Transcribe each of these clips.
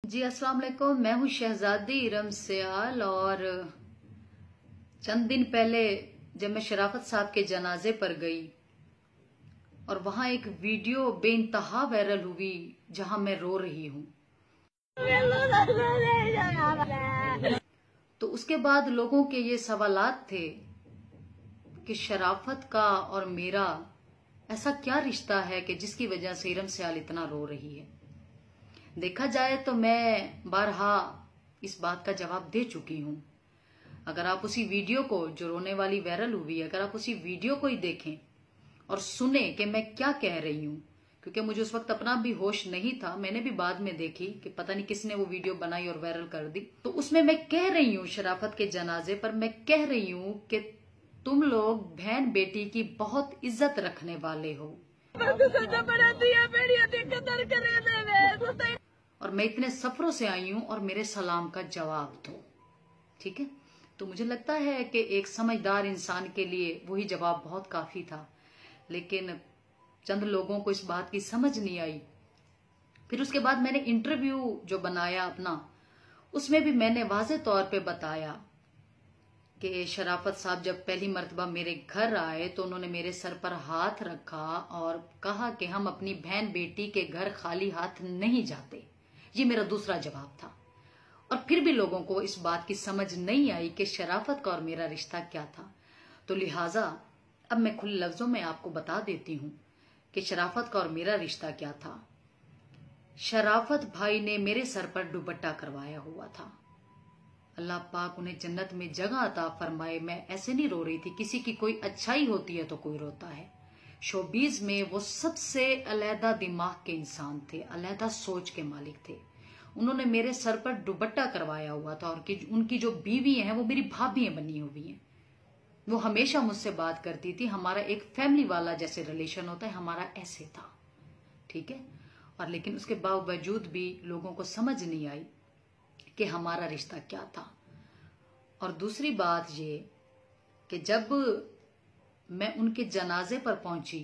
जी अस्सलाम वालेकुम। मैं हूँ शहजादी इरम सियाल और चंद दिन पहले जब मैं शराफत साहब के जनाजे पर गई और वहां एक वीडियो बेइंतहा वायरल हुई जहां मैं रो रही हूँ, तो उसके बाद लोगों के ये सवालात थे कि शराफत का और मेरा ऐसा क्या रिश्ता है कि जिसकी वजह से इरम सियाल इतना रो रही है। देखा जाए तो मैं बारहा इस बात का जवाब दे चुकी हूं। अगर आप उसी वीडियो को, जो रोने वाली वायरल हुई है, अगर आप उसी वीडियो को ही देखें और सुने कि मैं क्या कह रही हूं, क्योंकि मुझे उस वक्त अपना भी होश नहीं था, मैंने भी बाद में देखी कि पता नहीं किसने वो वीडियो बनाई और वायरल कर दी। तो उसमें मैं कह रही हूं, शराफत के जनाजे पर मैं कह रही हूं कि तुम लोग बहन बेटी की बहुत इज्जत रखने वाले हो और मैं इतने सफरों से आई हूं और मेरे सलाम का जवाब दो। ठीक है, तो मुझे लगता है कि एक समझदार इंसान के लिए वही जवाब बहुत काफी था, लेकिन चंद लोगों को इस बात की समझ नहीं आई। फिर उसके बाद मैंने इंटरव्यू जो बनाया अपना, उसमें भी मैंने वाज़े तौर पे बताया कि शराफत साहब जब पहली मर्तबा मेरे घर आए तो उन्होंने मेरे सर पर हाथ रखा और कहा कि हम अपनी बहन बेटी के घर खाली हाथ नहीं जाते। ये मेरा दूसरा जवाब था। और फिर भी लोगों को इस बात की समझ नहीं आई कि शराफत का और मेरा रिश्ता क्या था। तो लिहाजा अब मैं खुले लफ्जों में आपको बता देती हूं कि शराफत का और मेरा रिश्ता क्या था। शराफत भाई ने मेरे सर पर दुपट्टा करवाया हुआ था। अल्लाह पाक उन्हें जन्नत में जगह अता फरमाए। मैं ऐसे नहीं रो रही थी, किसी की कोई अच्छाई होती है तो कोई रोता है। शोबीज में वो सबसे अलहदा दिमाग के इंसान थे, अलहदा सोच के मालिक थे। उन्होंने मेरे सर पर दुपट्टा करवाया हुआ था और उनकी जो बीवी हैं वो मेरी भाभी बनी हुई हैं। वो हमेशा मुझसे बात करती थी, हमारा एक फैमिली वाला जैसे रिलेशन होता है, हमारा ऐसे था। ठीक है, और लेकिन उसके बावजूद भी लोगों को समझ नहीं आई कि हमारा रिश्ता क्या था। और दूसरी बात ये कि जब मैं उनके जनाजे पर पहुंची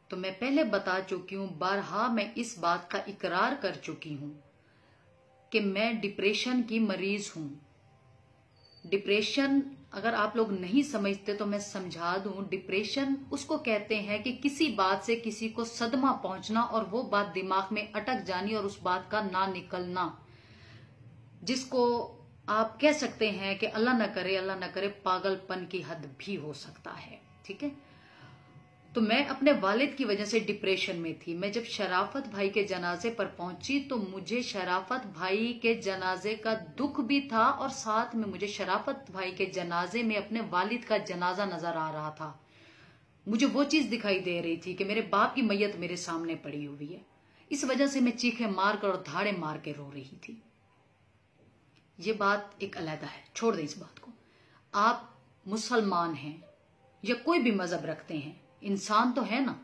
तो मैं पहले बता चुकी हूं, बारहा मैं इस बात का इकरार कर चुकी हूं कि मैं डिप्रेशन की मरीज हूं। डिप्रेशन अगर आप लोग नहीं समझते तो मैं समझा दूं। डिप्रेशन उसको कहते हैं कि किसी बात से किसी को सदमा पहुंचना और वो बात दिमाग में अटक जानी और उस बात का ना निकलना, जिसको आप कह सकते हैं कि अल्लाह न करे पागलपन की हद भी हो सकता है। ठीक है, तो मैं अपने वालिद की वजह से डिप्रेशन में थी। मैं जब शराफत भाई के जनाजे पर पहुंची तो मुझे शराफत भाई के जनाजे का दुख भी था और साथ में मुझे शराफत भाई के जनाजे में अपने वालिद का जनाजा नजर आ रहा था। मुझे वो चीज दिखाई दे रही थी कि मेरे बाप की मैयत मेरे सामने पड़ी हुई है। इस वजह से मैं चीखे मारकर और धाड़े मार के रो रही थी। ये बात एक अलहदा है, छोड़ दें इस बात को। आप मुसलमान हैं या कोई भी मजहब रखते हैं, इंसान तो है ना।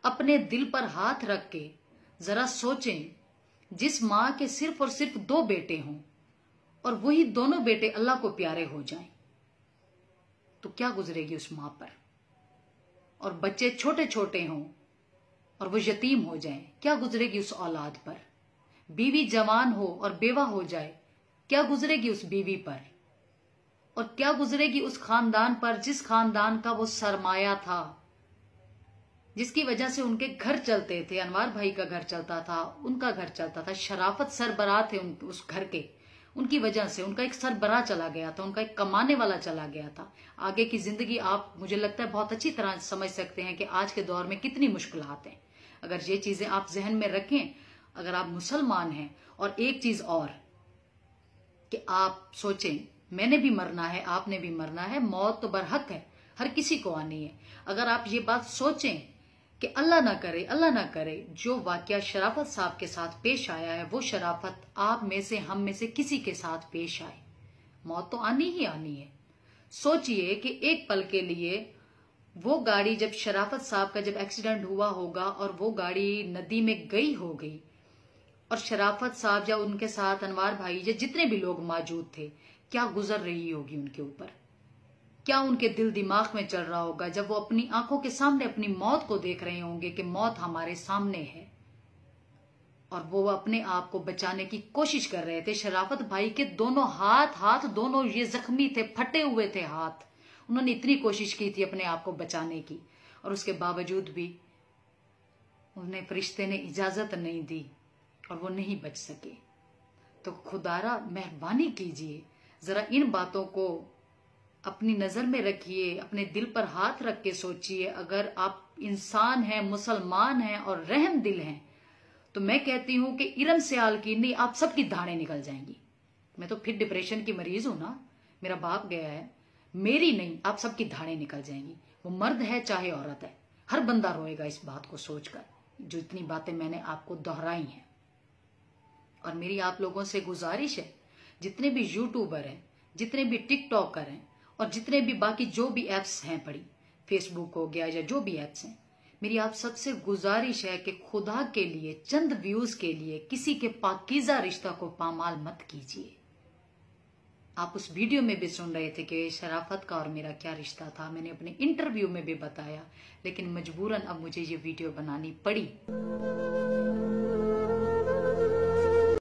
अपने दिल पर हाथ रख के जरा सोचें, जिस माँ के सिर्फ और सिर्फ 2 बेटे हों और वही दोनों बेटे अल्लाह को प्यारे हो जाएं, तो क्या गुजरेगी उस माँ पर। और बच्चे छोटे छोटे हों और वो यतीम हो जाएं, क्या गुजरेगी उस औलाद पर। बीवी जवान हो और बेवा हो जाए, क्या गुजरेगी उस बीवी पर। और क्या गुजरेगी उस खानदान पर जिस खानदान का वो सरमाया था, जिसकी वजह से उनके घर चलते थे। अनवार भाई का घर चलता था, उनका घर चलता था, शराफत सरबराह थे उस घर के। उनकी वजह से उनका एक सरबराह चला गया था, उनका एक कमाने वाला चला गया था। आगे की जिंदगी आप, मुझे लगता है, बहुत अच्छी तरह समझ सकते हैं कि आज के दौर में कितनी मुश्किलात हैं। अगर ये चीजें आप जहन में रखें, अगर आप मुसलमान हैं। और एक चीज और कि आप सोचें, मैंने भी मरना है, आपने भी मरना है, मौत तो बरहक है, हर किसी को आनी है। अगर आप ये बात सोचें कि अल्लाह ना करे जो वाकया शराफत साहब के साथ पेश आया है, वो शराफत आप में से, हम में से किसी के साथ पेश आए, मौत तो आनी ही आनी है। सोचिए कि एक पल के लिए वो गाड़ी, जब शराफत साहब का जब एक्सीडेंट हुआ होगा और वो गाड़ी नदी में गई होगी और शराफत साहब या उनके साथ अनवार भाई या जितने भी लोग मौजूद थे, क्या गुजर रही होगी उनके ऊपर, क्या उनके दिल दिमाग में चल रहा होगा जब वो अपनी आंखों के सामने अपनी मौत को देख रहे होंगे कि मौत हमारे सामने है। और वो अपने आप को बचाने की कोशिश कर रहे थे। शराफत भाई के दोनों हाथ दोनों ये जख्मी थे, फटे हुए थे हाथ। उन्होंने इतनी कोशिश की थी अपने आप को बचाने की, और उसके बावजूद भी उन्हें फरिश्ते ने इजाजत नहीं दी और वो नहीं बच सके। तो खुदारा मेहरबानी कीजिए, जरा इन बातों को अपनी नजर में रखिए, अपने दिल पर हाथ रख के सोचिए। अगर आप इंसान हैं, मुसलमान हैं और रहम दिल हैं, तो मैं कहती हूं कि इरम सियाल की नहीं, आप सबकी धाड़ें निकल जाएंगी। मैं तो फिर डिप्रेशन की मरीज हूं ना, मेरा बाप गया है, मेरी नहीं, आप सबकी धाड़ें निकल जाएंगी। वो मर्द है चाहे औरत है, हर बंदा रोएगा इस बात को सोचकर, जो इतनी बातें मैंने आपको दोहराई हैं। और मेरी आप लोगों से गुजारिश है, जितने भी यूट्यूबर हैं, जितने भी टिकटॉकर हैं और जितने भी बाकी जो भी एप्स हैं पड़ी, फेसबुक हो गया या जो भी एप्स हैं, मेरी आप सबसे गुजारिश है कि खुदा के लिए, चंद व्यूज के लिए किसी के पाकीज़ा रिश्ता को पामाल मत कीजिए। आप उस वीडियो में भी सुन रहे थे कि शराफत का और मेरा क्या रिश्ता था, मैंने अपने इंटरव्यू में भी बताया, लेकिन मजबूरन अब मुझे ये वीडियो बनानी पड़ी।